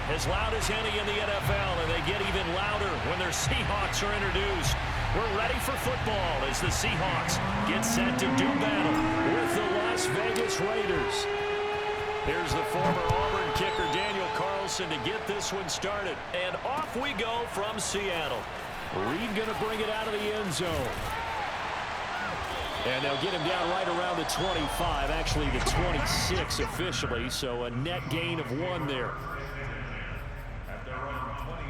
as loud as any in the NFL, and they get even louder when their Seahawks are introduced. We're ready for football as the Seahawks get set to do battle with the Las Vegas Raiders. Here's the former Auburn kicker Daniel Carlson to get this one started. And off we go from Seattle. Reed going to bring it out of the end zone. And they'll get him down right around the 25, actually the 26 officially, so a net gain of 1 there. After running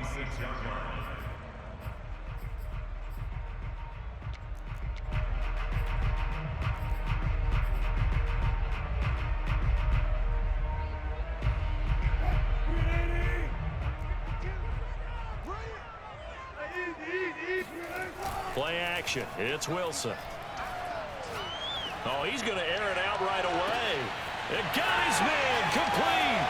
26-yard line. Play action. It's Wilson. Oh, he's going to air it out right away. It got his man complete.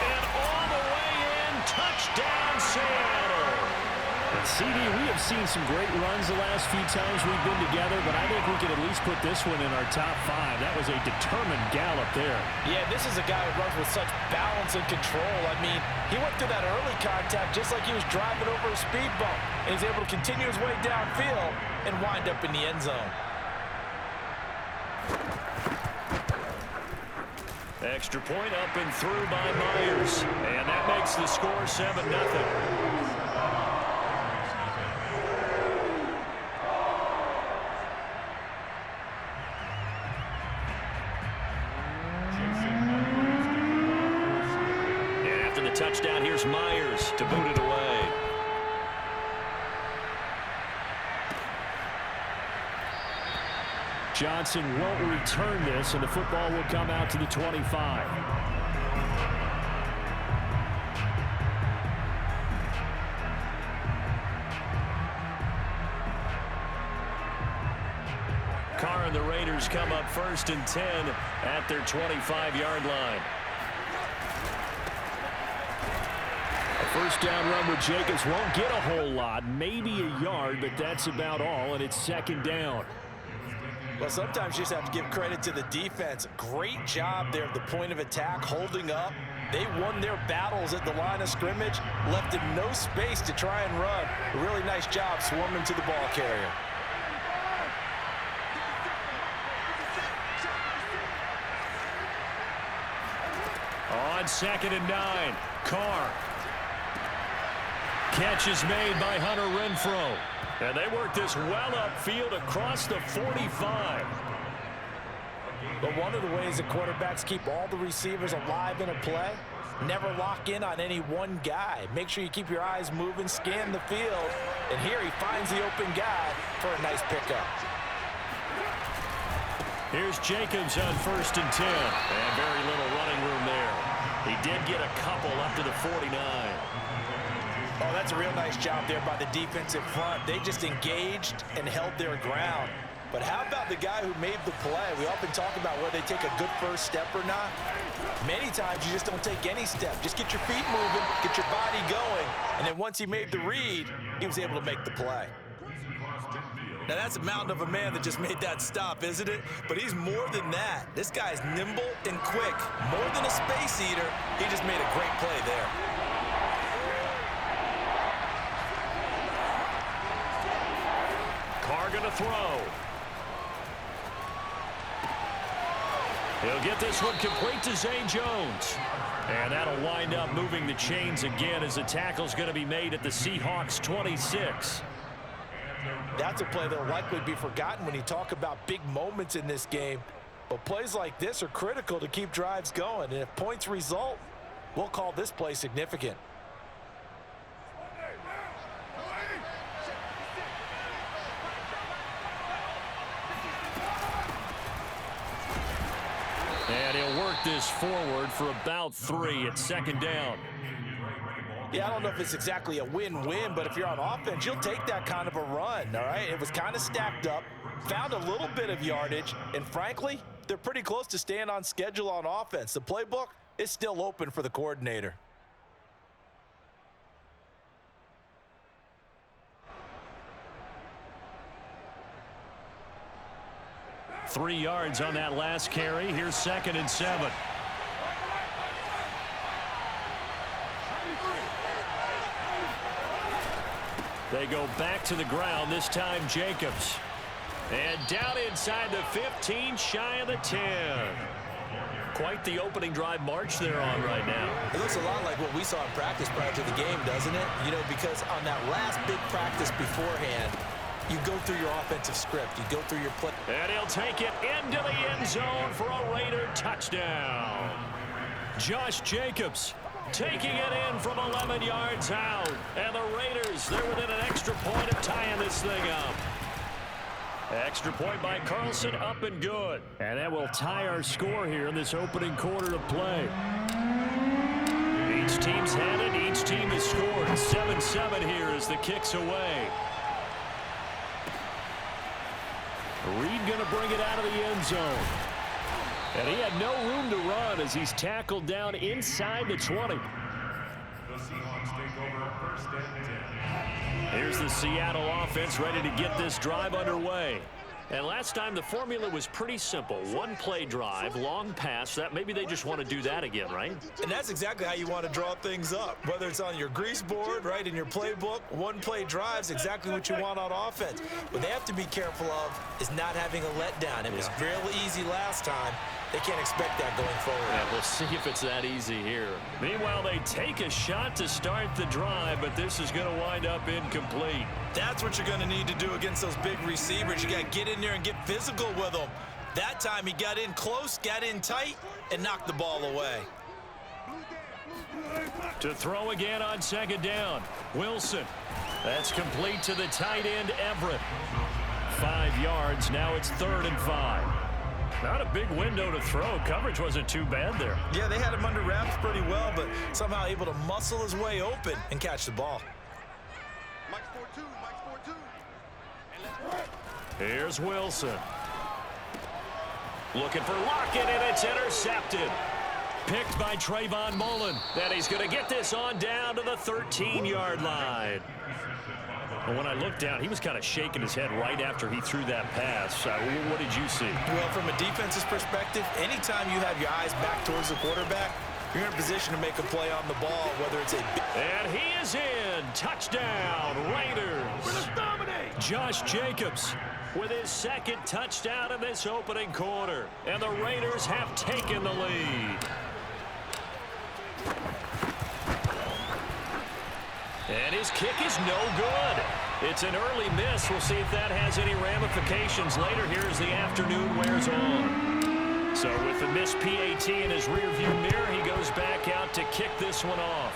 And all the way in, touchdown Seattle. And CD, we have seen some great runs the last few times we've been together, but I think we can at least put this one in our top 5. That was a determined gallop there. Yeah, this is a guy who runs with such balance and control. I mean, he went through that early contact just like he was driving over a speed bump. And he's able to continue his way downfield and wind up in the end zone. Extra point up and through by Myers. And that makes the score 7-0. And after the touchdown, here's Myers to boot it away. Johnson won't return this, and the football will come out to the 25. Carr and the Raiders come up 1st and 10 at their 25-yard line. A first down run with Jacobs won't get a whole lot, maybe a yard, but that's about all, and it's 2nd down. Well, sometimes you just have to give credit to the defense. Great job there at the point of attack, holding up. They won their battles at the line of scrimmage, left him no space to try and run. A really nice job swarming to the ball carrier. On 2nd and 9, Carr. Catch is made by Hunter Renfrow. And they work this well upfield across the 45. But one of the ways that quarterbacks keep all the receivers alive in a play, never lock in on any one guy. Make sure you keep your eyes moving, scan the field. And here he finds the open guy for a nice pickup. Here's Jacobs on 1st and 10. And very little running room there. He did get a couple up to the 49. Oh, that's a real nice job there by the defensive front. They just engaged and held their ground. But how about the guy who made the play? We often talk about whether they take a good first step or not. Many times you just don't take any step. Just get your feet moving, get your body going, and then once he made the read, he was able to make the play. Now that's a mountain of a man that just made that stop, isn't it? But he's more than that. This guy's nimble and quick. More than a space eater, he just made a great play there. Carr going to throw. He'll get this one complete to Zay Jones. And that'll wind up moving the chains again as the tackle's going to be made at the Seahawks 26. That's a play that'll likely be forgotten when you talk about big moments in this game. But plays like this are critical to keep drives going. And if points result, we'll call this play significant. And he'll work this forward for about 3 at 2nd down. Yeah, I don't know if it's exactly a win-win, but if you're on offense, you'll take that kind of a run, all right? It was kind of stacked up, found a little bit of yardage, and frankly, they're pretty close to staying on schedule on offense. The playbook is still open for the coordinator. Three yards on that last carry. Here's 2nd and 7. They go back to the ground, this time Jacobs. And down inside the 15, shy of the 10. Quite the opening drive march they're on right now. It looks a lot like what we saw in practice prior to the game, doesn't it? You know, because on that last big practice beforehand, you go through your offensive script. You go through your play. And he'll take it into the end zone for a Raider touchdown. Josh Jacobs taking it in from 11 yards out. And the Raiders, they're within an extra point of tying this thing up. Extra point by Carlson, up and good. And that will tie our score here in this opening quarter of play. Each team's had it. Each team has scored. 7-7 here as the kick's away. Reed going to bring it out of the end zone. And he had no room to run as he's tackled down inside the 20. The Seahawks take over first and 10. Here's the Seattle offense ready to get this drive underway. And last time the formula was pretty simple. One play drive, long pass. That maybe they just want to do that again, right? And that's exactly how you want to draw things up. Whether it's on your grease board, right, in your playbook, one play drive is exactly what you want on offense. What they have to be careful of is not having a letdown. It was real easy last time. They can't expect that going forward. Yeah, we'll see if it's that easy here. Meanwhile, they take a shot to start the drive, but this is going to wind up incomplete. That's what you're going to need to do against those big receivers. You got to get in there and get physical with them. That time he got in close, got in tight, and knocked the ball away. To throw again on second down. Wilson. That's complete to the tight end, Everett. 5 yards. Now it's 3rd and 5. Not a big window to throw. Coverage wasn't too bad there. Yeah, they had him under wraps pretty well, but somehow able to muscle his way open and catch the ball. Here's Wilson. Looking for Lockett, and it's intercepted. Picked by Trayvon Mullen. Then he's going to get this on down to the 13-yard line. But when I looked down, he was kind of shaking his head right after he threw that pass. What did you see? Well, from a defense's perspective, anytime you have your eyes back towards the quarterback, you're in a position to make a play on the ball, whether it's a... And he is in. Touchdown, Raiders. Josh Jacobs with his second touchdown in this opening quarter. And the Raiders have taken the lead. And his kick is no good. It's an early miss. We'll see if that has any ramifications later here as the afternoon wears on. So with the missed PAT in his rearview mirror, he goes back out to kick this one off.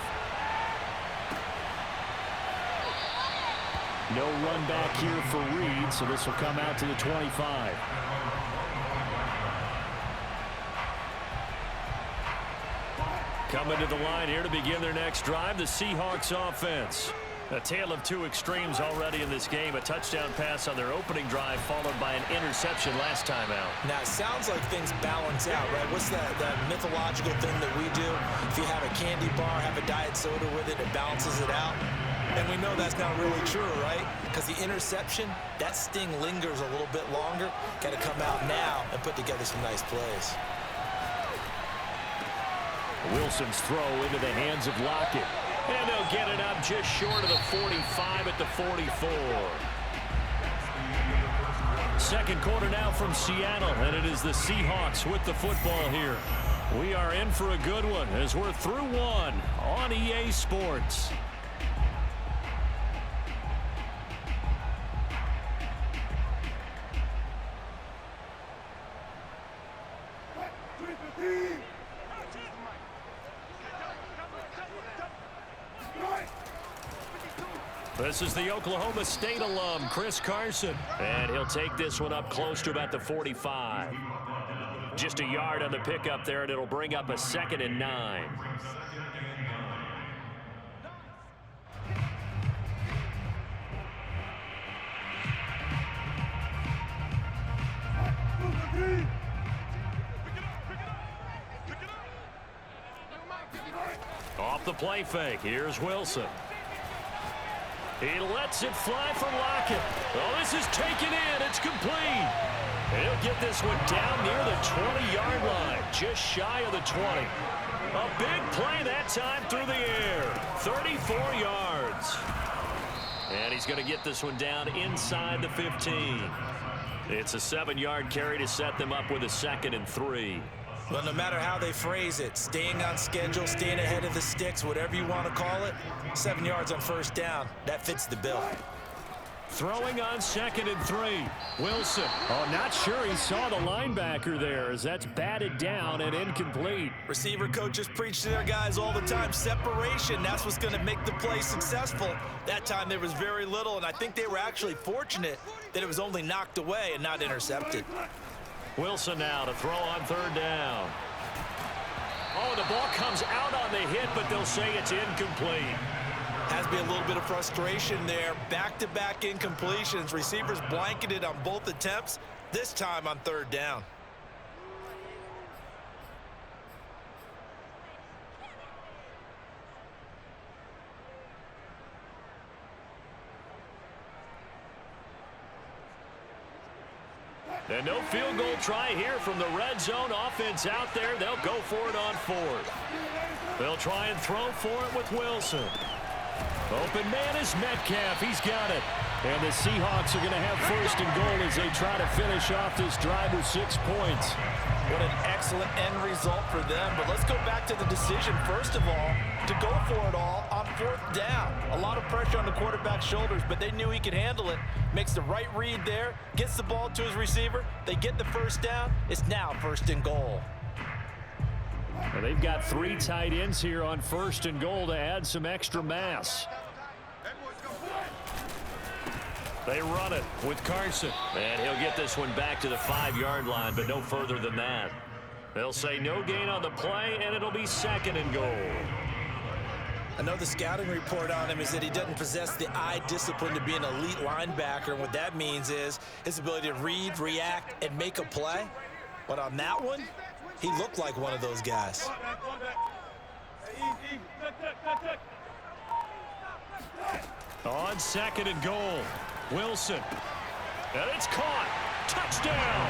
No run back here for Reed, so this will come out to the 25. Coming to the line here to begin their next drive, the Seahawks offense. A tale of two extremes already in this game. A touchdown pass on their opening drive followed by an interception last time out. Now, it sounds like things balance out, right? What's that mythological thing that we do? If you have a candy bar, have a diet soda with it, it balances it out. And we know that's not really true, right? Because the interception, that sting lingers a little bit longer. Got to come out now and put together some nice plays. Wilson's throw into the hands of Lockett. And they'll get it up just short of the 45 at the 44. Second quarter now from Seattle, and it is the Seahawks with the football here. We are in for a good one as we're through one on EA Sports. This is the Oklahoma State alum, Chris Carson. And he'll take this one up close to about the 45. Just a yard on the pickup there, and it'll bring up a 2nd and 9. Off the play fake, here's Wilson. He lets it fly from Lockett. Oh, this is taken in. It's complete. He'll get this one down near the 20-yard line, just shy of the 20. A big play that time through the air. 34 yards. And he's going to get this one down inside the 15. It's a 7-yard carry to set them up with a 2nd and 3. Well, no matter how they phrase it, staying on schedule, staying ahead of the sticks, whatever you want to call it, 7 yards on first down, that fits the bill. Throwing on 2nd and 3. Wilson. Oh, not sure he saw the linebacker there as that's batted down and incomplete. Receiver coaches preach to their guys all the time. Separation, that's what's going to make the play successful. That time there was very little, and I think they were actually fortunate that it was only knocked away and not intercepted. Wilson now to throw on 3rd down. Oh, the ball comes out on the hit, but they'll say it's incomplete. Has to be a little bit of frustration there. Back-to-back incompletions. Receivers blanketed on both attempts, this time on 3rd down. And no field goal try here from the red zone. Offense out there. They'll go for it on 4th. They'll try and throw for it with Wilson. Open man is Metcalf. He's got it. And the Seahawks are going to have 1st and goal as they try to finish off this drive with 6 points. What an excellent end result for them. But let's go back to the decision, first of all, to go for it all on 4th down. A lot of pressure on the quarterback's shoulders, but they knew he could handle it. Makes the right read there, gets the ball to his receiver. They get the 1st down. It's now 1st and goal. Well, they've got 3 tight ends here on 1st and goal to add some extra mass. They run it with Carson. And he'll get this one back to the 5-yard line, but no further than that. They'll say no gain on the play, and it'll be 2nd and goal. I know the scouting report on him is that he doesn't possess the eye discipline to be an elite linebacker. And what that means is his ability to read, react, and make a play. But on that one, he looked like one of those guys. On 2nd and goal, Wilson. And it's caught. Touchdown.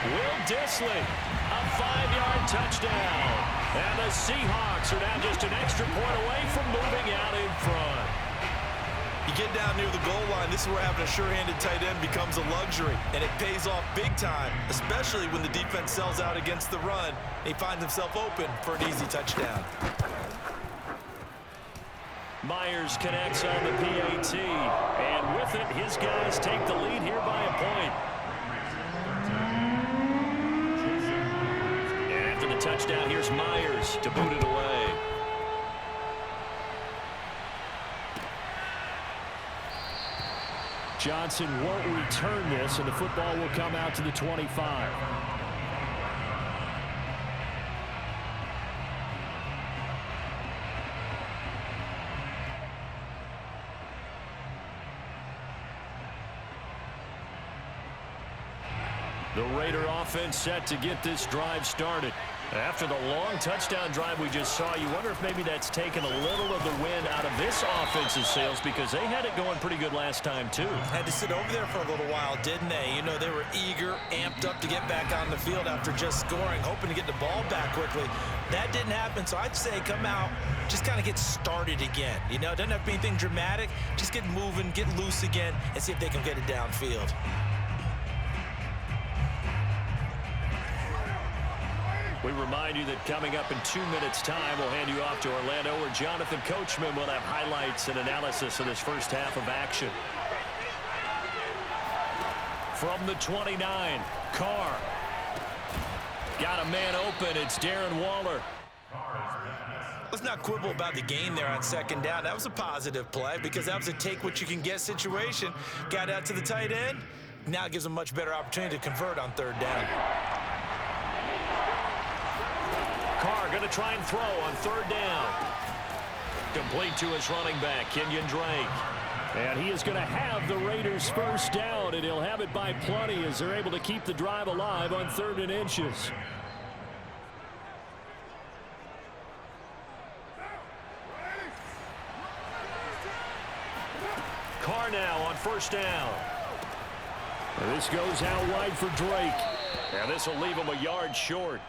Will Dissly, a 5-yard touchdown. And the Seahawks are now just an extra point away from moving out in front. You get down near the goal line, this is where having a sure-handed tight end becomes a luxury, and it pays off big time, especially when the defense sells out against the run. He finds himself open for an easy touchdown. Myers connects on the PAT, and with it, his guys take the lead here by a point. And after the touchdown, here's Myers to boot it away. Johnson won't return this, and the football will come out to the 25. The Raider offense set to get this drive started. After the long touchdown drive we just saw, you wonder if maybe that's taken a little of the wind out of this offense's sails, because they had it going pretty good last time, too. Had to sit over there for a little while, didn't they? You know, they were eager, amped up to get back on the field after just scoring, hoping to get the ball back quickly. That didn't happen, so I'd say come out, just kind of get started again. You know, it doesn't have to be anything dramatic. Just get moving, get loose again, and see if they can get it downfield. We remind you that coming up in 2 minutes' time, we'll hand you off to Orlando, where Jonathan Coachman will have highlights and analysis of this first half of action. From the 29, Carr. Got a man open. It's Darren Waller. Let's not quibble about the gain there on 2nd down. That was a positive play because that was a take-what-you-can-get situation. Got out to the tight end. Now it gives them a much better opportunity to convert on 3rd down. Carr going to try and throw on 3rd down. Complete to his running back, Kenyon Drake. And he is going to have the Raiders' first down, and he'll have it by plenty as they're able to keep the drive alive on 3rd and inches. Carr now on 1st down. And this goes out wide for Drake. And this will leave him a yard short.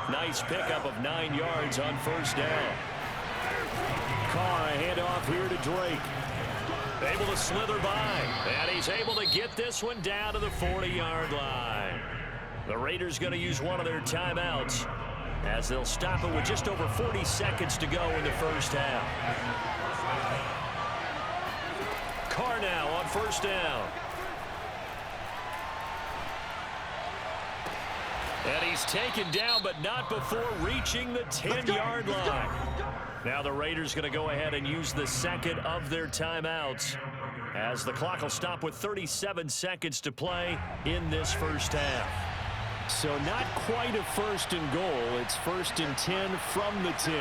Nice pickup of 9 yards on 1st down. Carr, a handoff here to Drake. Able to slither by, and he's able to get this one down to the 40-yard line. The Raiders going to use one of their timeouts as they'll stop it with just over 40 seconds to go in the first half. Carr now on first down. And he's taken down, but not before reaching the 10-yard line. Now the Raiders going to go ahead and use the second of their timeouts as the clock will stop with 37 seconds to play in this first half. So not quite a first and goal. It's first and 10 from the 10.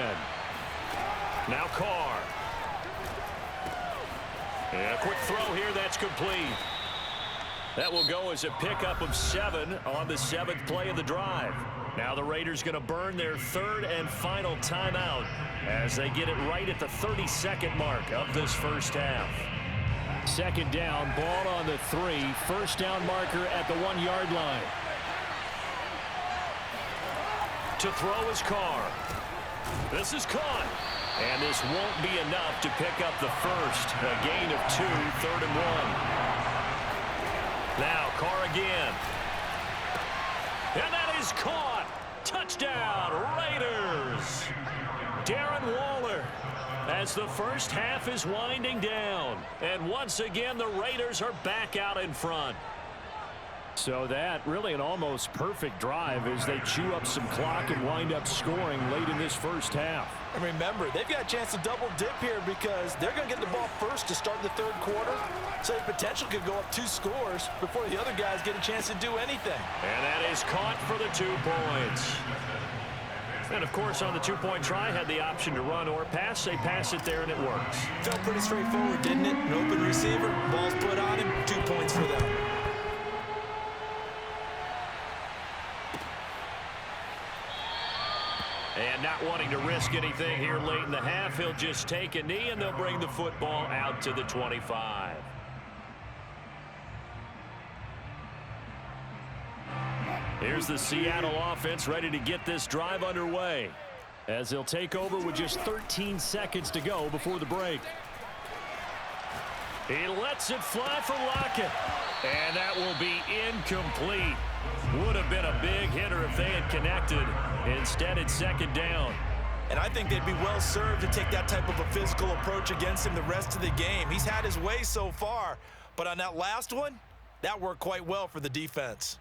Now Carr. And a quick throw here that's complete. That will go as a pickup of 7 on the 7th play of the drive. Now the Raiders going to burn their third and final timeout as they get it right at the 32nd mark of this first half. Second down, ball on the 3. First down marker at the 1-yard line. To throw is Carr. This is caught. And this won't be enough to pick up the first. A gain of 2, 3rd and 1. Now Carr again. And that is caught. Touchdown, Raiders. Darren Waller as the first half is winding down. And once again, the Raiders are back out in front. So that really an almost perfect drive as they chew up some clock and wind up scoring late in this first half. And remember, they've got a chance to double dip here because they're going to get the ball first to start the third quarter. So the potential could go up 2 scores before the other guys get a chance to do anything. And that is caught for the 2 points. And, of course, on the 2-point try, had the option to run or pass. They pass it there, and it works. Felt pretty straightforward, didn't it? An open receiver, ball's put on him, 2 points for them. And not wanting to risk anything here late in the half, he'll just take a knee, and they'll bring the football out to the 25. Here's the Seattle offense ready to get this drive underway as they'll take over with just 13 seconds to go before the break. He lets it fly for Lockett, and that will be incomplete. Would have been a big hitter if they had connected. Instead, it's second down. And I think they'd be well served to take that type of a physical approach against him the rest of the game. He's had his way so far, but on that last one, that worked quite well for the defense.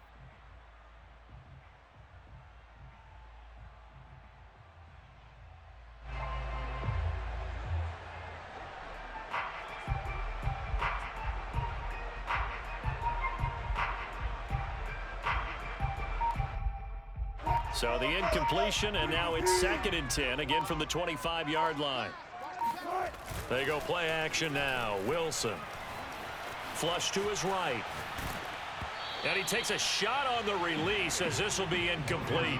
So the incompletion, and now it's second and 10, again from the 25-yard line. They go play action now. Wilson. Flush to his right. And he takes a shot on the release as this will be incomplete.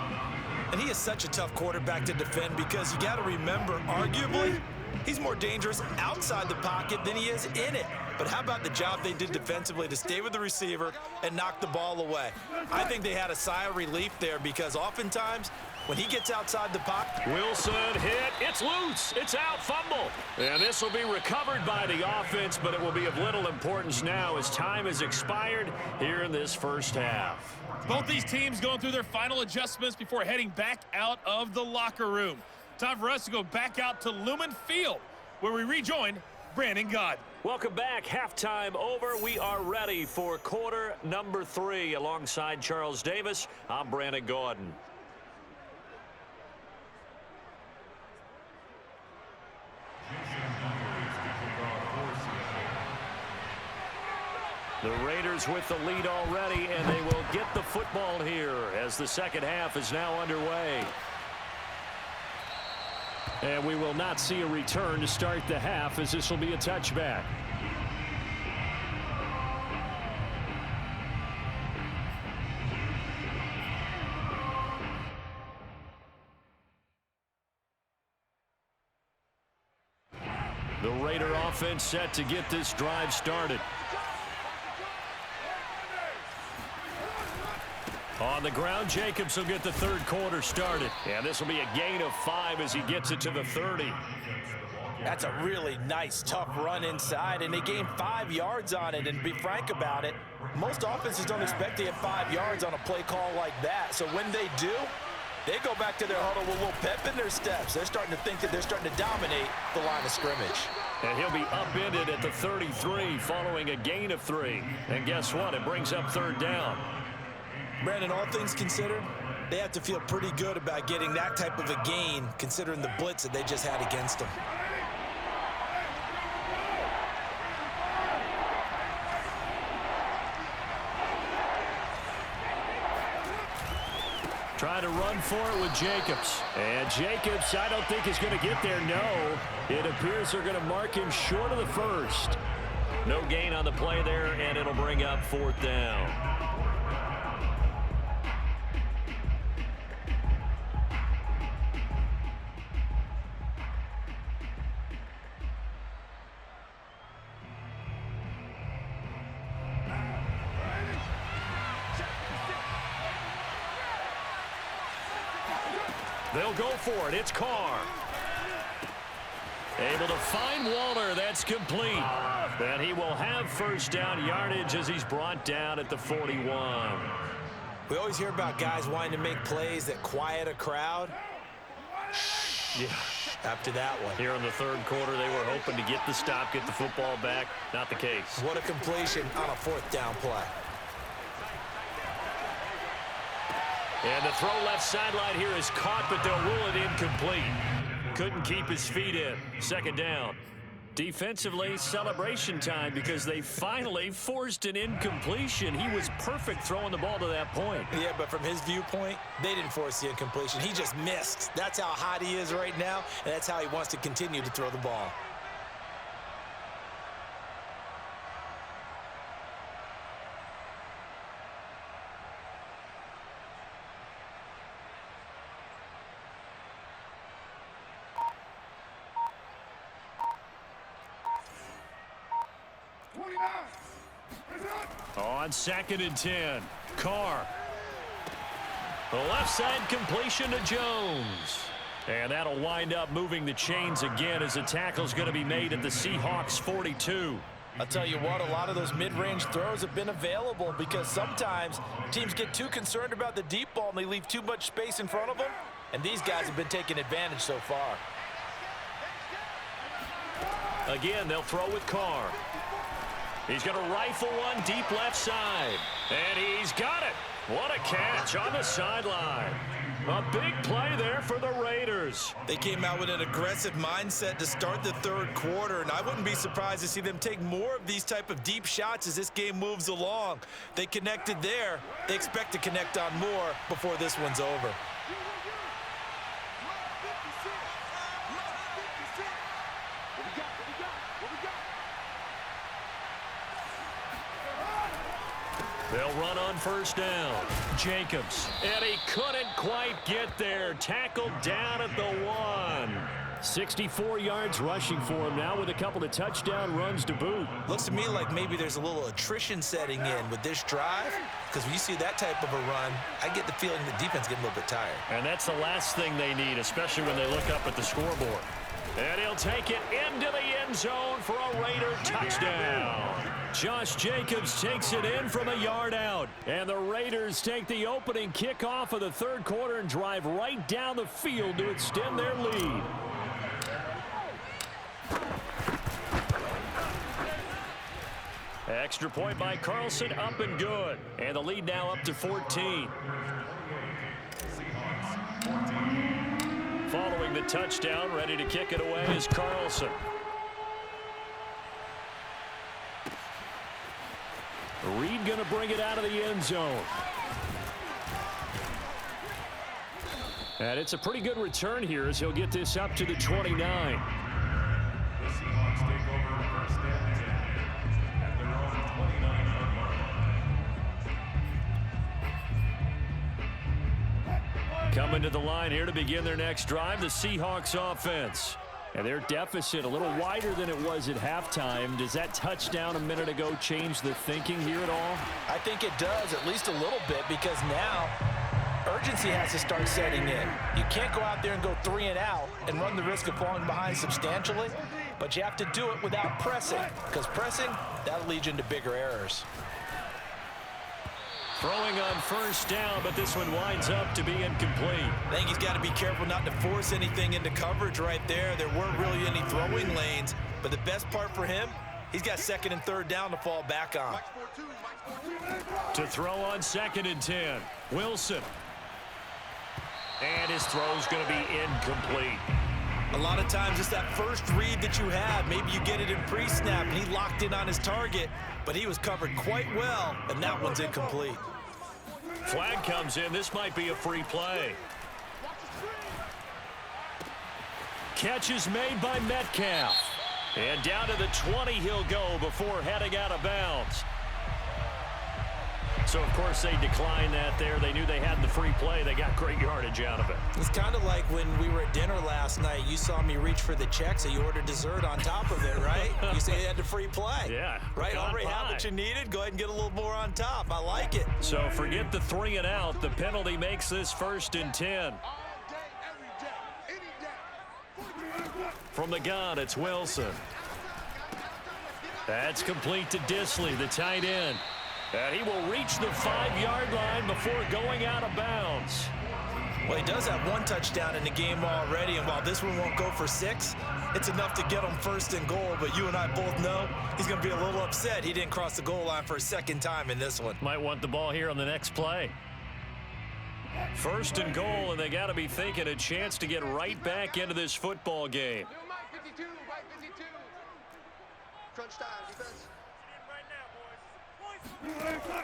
And he is such a tough quarterback to defend because you got to remember, arguably, he's more dangerous outside the pocket than he is in it. But how about the job they did defensively to stay with the receiver and knock the ball away? I think they had a sigh of relief there because oftentimes when he gets outside the pocket. Wilson hit. It's loose. It's out. Fumble. And this will be recovered by the offense, but it will be of little importance now as time has expired here in this first half. Both these teams going through their final adjustments before heading back out of the locker room. Time for us to go back out to Lumen Field, where we rejoin Brandon Gaudin. Welcome back. Halftime over. We are ready for quarter number 3. Alongside Charles Davis, I'm Brandon Gaudin. The Raiders with the lead already, and they will get the football here as the second half is now underway. And we will not see a return to start the half as this will be a touchback. The Raider offense set to get this drive started. On the ground, Jacobs will get the third quarter started. And this will be a gain of 5 as he gets it to the 30. That's a really nice, tough run inside, and they gained 5 yards on it. And to be frank about it, most offenses don't expect to get 5 yards on a play call like that. So when they do, they go back to their huddle with a little pep in their steps. They're starting to think that they're starting to dominate the line of scrimmage. And he'll be upended at the 33 following a gain of 3. And guess what? It brings up 3rd down. Brandon, all things considered, they have to feel pretty good about getting that type of a gain considering the blitz that they just had against them. Trying to run for it with Jacobs. And Jacobs, I don't think is going to get there. No, it appears they're going to mark him short of the 1st. No gain on the play there, and it'll bring up 4th down. They'll go for it. It's Carr. Able to find Waller. That's complete. And he will have 1st down yardage as he's brought down at the 41. We always hear about guys wanting to make plays that quiet a crowd. Yeah. After that one. Here in the 3rd quarter, they were hoping to get the stop, get the football back. Not the case. What a completion on a 4th down play. And the throw left sideline here is caught, but they'll rule it incomplete. Couldn't keep his feet in. 2nd down. Defensively, celebration time because they finally forced an incompletion. He was perfect throwing the ball to that point. Yeah, but from his viewpoint, they didn't force the incompletion. He just missed. That's how hot he is right now, and that's how he wants to continue to throw the ball. On 2nd and 10, Carr. The left side completion to Jones. And that'll wind up moving the chains again as the tackle's going to be made at the Seahawks 42. I'll tell you what, a lot of those mid-range throws have been available because sometimes teams get too concerned about the deep ball and they leave too much space in front of them. And these guys have been taking advantage so far. Again, they'll throw with Carr. He's going to rifle one deep left side. And he's got it. What a catch on the sideline. A big play there for the Raiders. They came out with an aggressive mindset to start the 3rd quarter, and I wouldn't be surprised to see them take more of these type of deep shots as this game moves along. They connected there. They expect to connect on more before this one's over. They'll run on 1st down. Jacobs. And he couldn't quite get there. Tackled down at the 1. 64 yards rushing for him now with a couple of touchdown runs to boot. Looks to me like maybe there's a little attrition setting in with this drive, because when you see that type of a run, I get the feeling the defense getting a little bit tired. And that's the last thing they need, especially when they look up at the scoreboard. And he'll take it into the end zone for a Raider touchdown. Josh Jacobs takes it in from a yard out. And the Raiders take the opening kickoff of the 3rd quarter and drive right down the field to extend their lead. Extra point by Carlson, up and good. And the lead now up to 14. Following the touchdown, ready to kick it away is Carlson. Reed going to bring it out of the end zone. And it's a pretty good return here as he'll get this up to the 29. The Seahawks take over 1st and 10 at their own 29-yard line. Coming to the line here to begin their next drive, the Seahawks offense. And their deficit a little wider than it was at halftime. Does that touchdown a minute ago change the thinking here at all? I think it does, at least a little bit, because now urgency has to start setting in. You can't go out there and go 3 and out and run the risk of falling behind substantially, but you have to do it without pressing, because pressing, that'll lead you into bigger errors. Throwing on first down, but this one winds up to be incomplete. I think he's got to be careful not to force anything into coverage right there. There weren't really any throwing lanes, but the best part for him, he's got 2nd and 3rd down to fall back on. To throw on 2nd and 10, Wilson. And his throw's going to be incomplete. A lot of times it's that first read that you have. Maybe you get it in pre-snap, and he locked in on his target, but he was covered quite well, and that one's incomplete. Flag comes in. This might be a free play. Catch is made by Metcalf. And down to the 20 he'll go before heading out of bounds. So, of course, they declined that there. They knew they had the free play. They got great yardage out of it. It's kind of like when we were at dinner last night. You saw me reach for the check, so you ordered dessert on top of it, right? You say you had the free play. Yeah. Right? Already had what you needed. Go ahead and get a little more on top. I like it. So, forget the 3 and out. The penalty makes this 1st and 10. From the gun, it's Wilson. That's complete to Disley, the tight end. And he will reach the 5-yard line before going out of bounds. Well, he does have 1 touchdown in the game already, and while this one won't go for 6, it's enough to get him 1st and goal. But you and I both know he's going to be a little upset he didn't cross the goal line for a 2nd time in this one. Might want the ball here on the next play. 1st and goal, and they got to be thinking a chance to get right back into this football game. Crunch time, defense.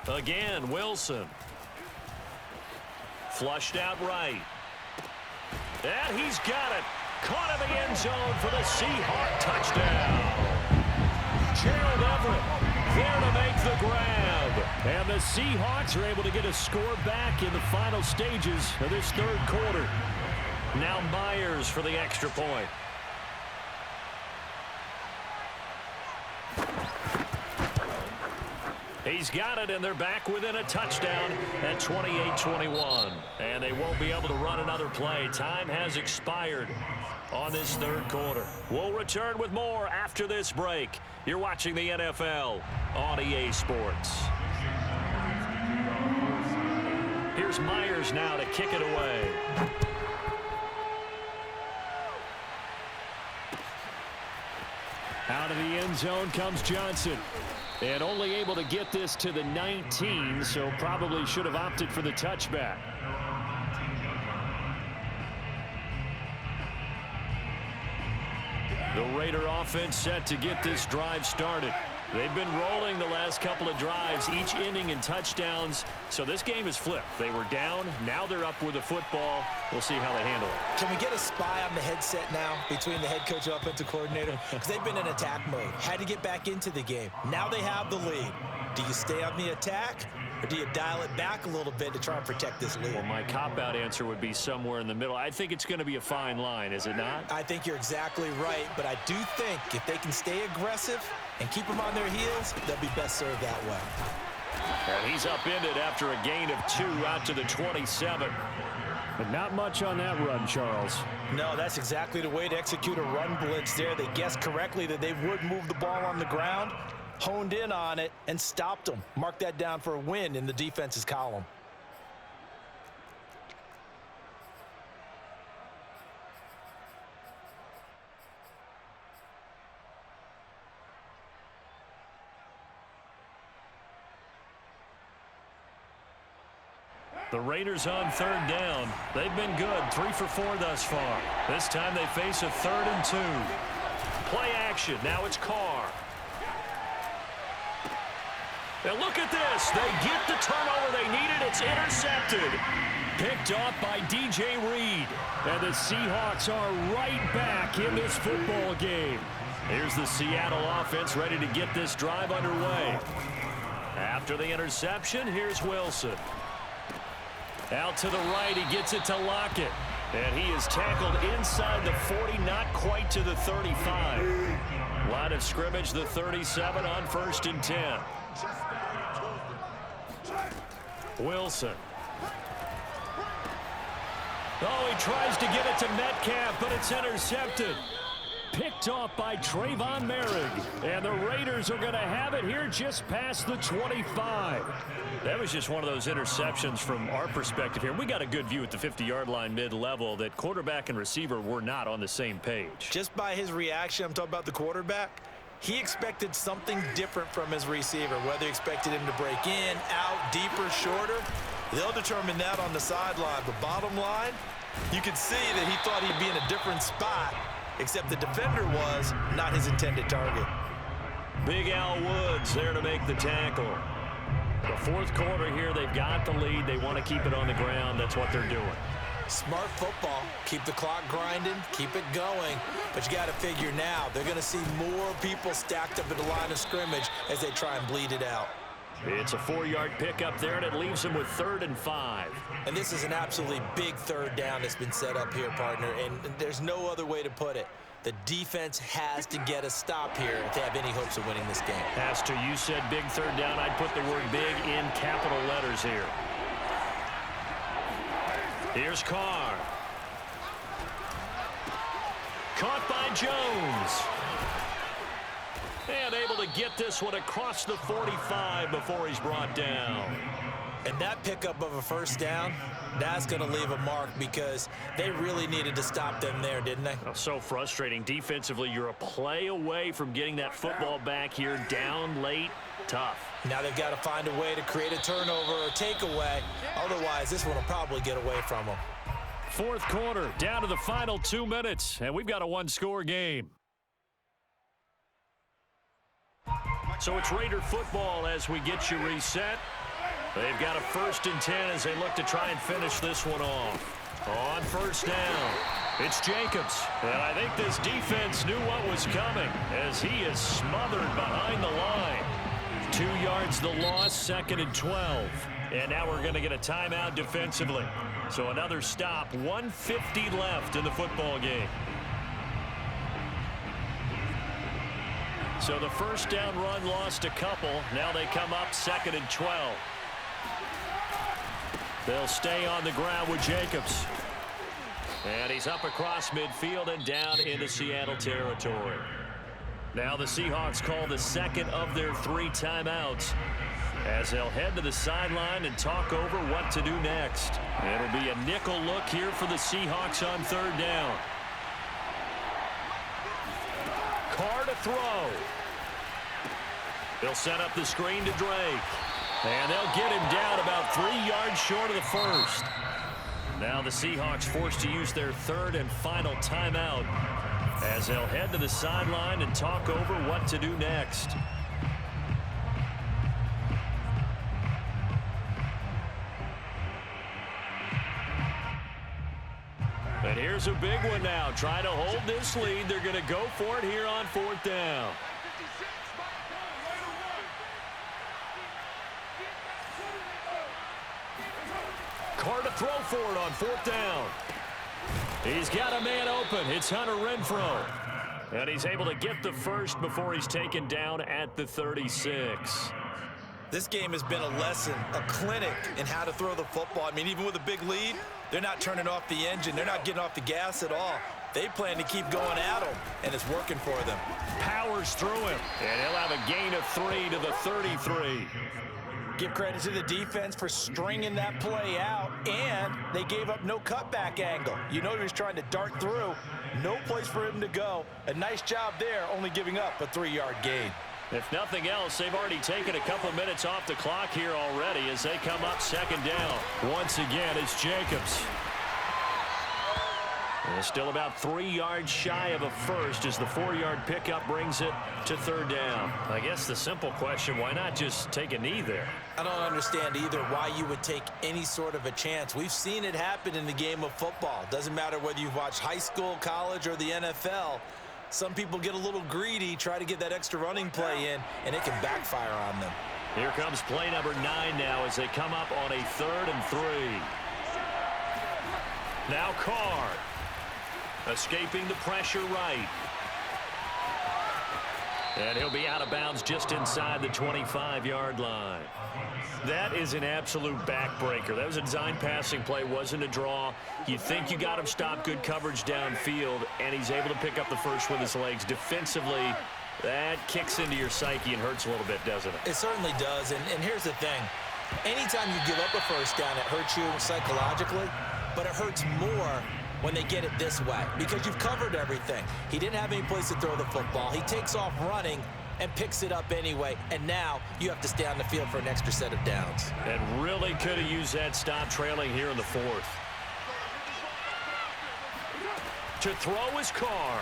Again, Wilson. Flushed out right. And he's got it. Caught in the end zone for the Seahawk touchdown. Gerald Everett there to make the grab. And the Seahawks are able to get a score back in the final stages of this 3rd quarter. Now Myers for the extra point. He's got it, and they're back within a touchdown at 28-21. And they won't be able to run another play. Time has expired on this 3rd quarter. We'll return with more after this break. You're watching the NFL on EA Sports. Here's Myers now to kick it away. Out of the end zone comes Johnson. And only able to get this to the 19, so probably should have opted for the touchback. The Raider offense set to get this drive started. They've been rolling the last couple of drives, each ending in touchdowns. So this game is flipped. They were down. Now they're up with the football. We'll see how they handle it. Can we get a spy on the headset now between the head coach and offensive coordinator? Because they've been in attack mode. Had to get back into the game. Now they have the lead. Do you stay on the attack, or do you dial it back a little bit to try and protect this lead? Well, my cop-out answer would be somewhere in the middle. I think it's going to be a fine line, is it not? I think you're exactly right, but I do think if they can stay aggressive and keep them on their heels, they'll be best served that way. And he's upended after a gain of 2 out to the 27. But not much on that run, Charles. No, that's exactly the way to execute a run blitz there. They guessed correctly that they would move the ball on the ground, honed in on it, and stopped them. Mark that down for a win in the defense's column. The Raiders on 3rd down. They've been good, 3 for 4 thus far. This time they face a 3rd and 2. Play action. Now it's Carr. And look at this. They get the turnover they needed. It's intercepted. Picked off by DJ Reed. And the Seahawks are right back in this football game. Here's the Seattle offense ready to get this drive underway. After the interception, here's Wilson. Out to the right, he gets it to Lockett. And he is tackled inside the 40, not quite to the 35. Line of scrimmage, the 37 on 1st and 10. Oh, he tries to get it to Metcalf, but it's intercepted. Picked off by Trayvon Merrick. And the Raiders are going to have it here just past the 25. That was just one of those interceptions from our perspective here. We got a good view at the 50-yard line mid-level that quarterback and receiver were not on the same page. Just by his reaction, I'm talking about the quarterback, he expected something different from his receiver, whether he expected him to break in, out, deeper, shorter. They'll determine that on the sideline. But bottom line, you could see that he thought he'd be in a different spot, except the defender was not his intended target. Big Al Woods there to make the tackle. The fourth quarter here, they've got the lead. They want to keep it on the ground. That's what they're doing. Smart football. Keep the clock grinding, keep it going. But you got to figure now, they're going to see more people stacked up at the line of scrimmage as they try and bleed it out. It's a 4-yard pickup there, and it leaves them with 3rd and 5. And this is an absolutely big third down that's been set up here, partner, and there's no other way to put it. The defense has to get a stop here if they have any hopes of winning this game. Has to. You said big third down. I'd put the word big in capital letters here. Here's Carr. Caught by Jones. And able to get this one across the 45 before he's brought down. And that pickup of a first down, that's going to leave a mark because they really needed to stop them there, didn't they? Oh, so frustrating. Defensively, you're a play away from getting that football back here. Down late, tough. Now they've got to find a way to create a turnover or takeaway. Otherwise, this one will probably get away from them. Fourth quarter, down to the final 2 minutes, and we've got a one-score game. So it's Raider football as we get you reset. They've got a 1st and 10 as they look to try and finish this one off. On first down, it's Jacobs. And I think this defense knew what was coming as he is smothered behind the line. 2 yards the loss, 2nd and 12. And now we're going to get a timeout defensively. So another stop, 1:50 left in the football game. So the first down run lost a couple. Now they come up 2nd and 12. They'll stay on the ground with Jacobs. And he's up across midfield and down into Seattle territory. Now the Seahawks call the second of their 3 timeouts as they'll head to the sideline and talk over what to do next. It'll be a nickel look here for the Seahawks on 3rd down. Carr to throw. They'll set up the screen to Drake. And they'll get him down about 3 yards short of the first. Now the Seahawks forced to use their 3rd and final timeout as they'll head to the sideline and talk over what to do next. And here's a big one now. Trying to hold this lead. They're going to go for it here on 4th down. Carr to throw for it on 4th down. He's got a man open. It's Hunter Renfrow. And he's able to get the first before he's taken down at the 36. This game has been a lesson, a clinic in how to throw the football. I mean, even with a big lead, they're not turning off the engine. They're not getting off the gas at all. They plan to keep going at him, and it's working for them. Powers through him, and he'll have a gain of 3 to the 33. Give credit to the defense for stringing that play out, and they gave up no cutback angle. You know he was trying to dart through. No place for him to go. A nice job there, only giving up a 3-yard gain. If nothing else, they've already taken a couple minutes off the clock here already as they come up 2nd down. Once again, it's Jacobs. And still about 3 yards shy of a first as the 4-yard pickup brings it to 3rd down. I guess the simple question, why not just take a knee there? I don't understand either why you would take any sort of a chance. We've seen it happen in the game of football. Doesn't matter whether you've watched high school, college, or the NFL. Some people get a little greedy, try to get that extra running play in, and it can backfire on them. Here comes play number 9 now as they come up on a 3rd and 3. Now Carr. Escaping the pressure right. And he'll be out of bounds just inside the 25-yard line. That is an absolute backbreaker. That was a design passing play, wasn't a draw. You think you got him stopped, good coverage downfield, and he's able to pick up the first with his legs. Defensively, that kicks into your psyche and hurts a little bit, doesn't it? It certainly does, and here's the thing. Anytime you give up a first down, it hurts you psychologically, but it hurts more when they get it this way because you've covered everything. He didn't have any place to throw the football. He takes off running and picks it up anyway, and now you have to stay on the field for an extra set of downs. And really could have used that stop trailing here in the fourth. To throw his car.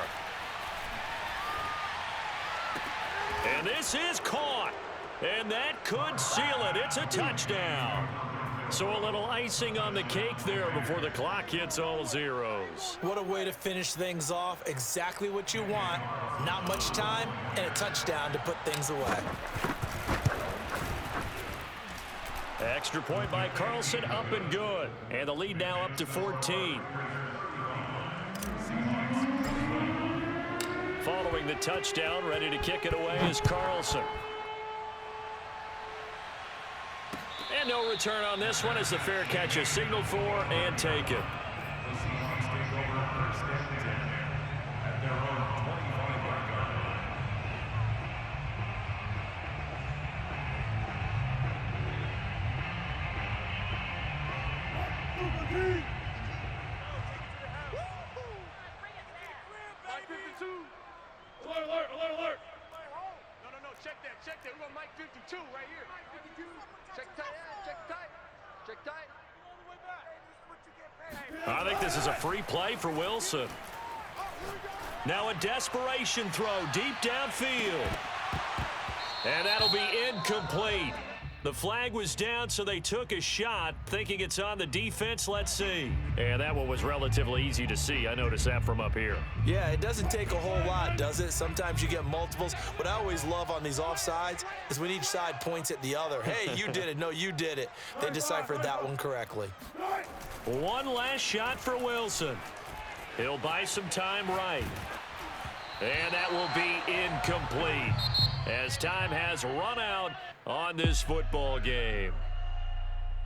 And this is caught. And that could seal it. It's a touchdown. So a little icing on the cake there before the clock hits all zeros. What a way to finish things off. Exactly what you want. Not much time and a touchdown to put things away. Extra point by Carlson, up and good. And the lead now up to 14. Following the touchdown, ready to kick it away is Carlson. And no return on this one as the fair catch is signaled for and taken. The Seahawks take over first and 10 at their own 25-yard line. Alert, alert, alert. No, check that. We're going Mike 52 right here. Check tight, check tight. I think this is a free play for Wilson. Now a desperation throw deep downfield. And that'll be incomplete. The flag was down, so they took a shot, thinking it's on the defense. Let's see. And that one was relatively easy to see. I noticed that from up here. Yeah, it doesn't take a whole lot, does it? Sometimes you get multiples. What I always love on these offsides is when each side points at the other. Hey, you did it. No, you did it. They deciphered that one correctly. One last shot for Wilson. He'll buy some time right. And that will be incomplete as time has run out on this football game.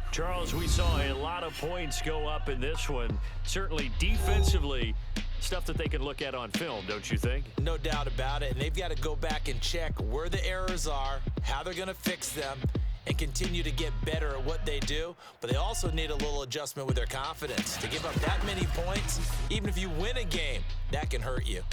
Charles, we saw a lot of points go up in this one. Certainly defensively, stuff that they can look at on film, don't you think? No doubt about it. And they've got to go back and check where the errors are, how they're going to fix them, and continue to get better at what they do. But they also need a little adjustment with their confidence. To give up that many points, even if you win a game, that can hurt you.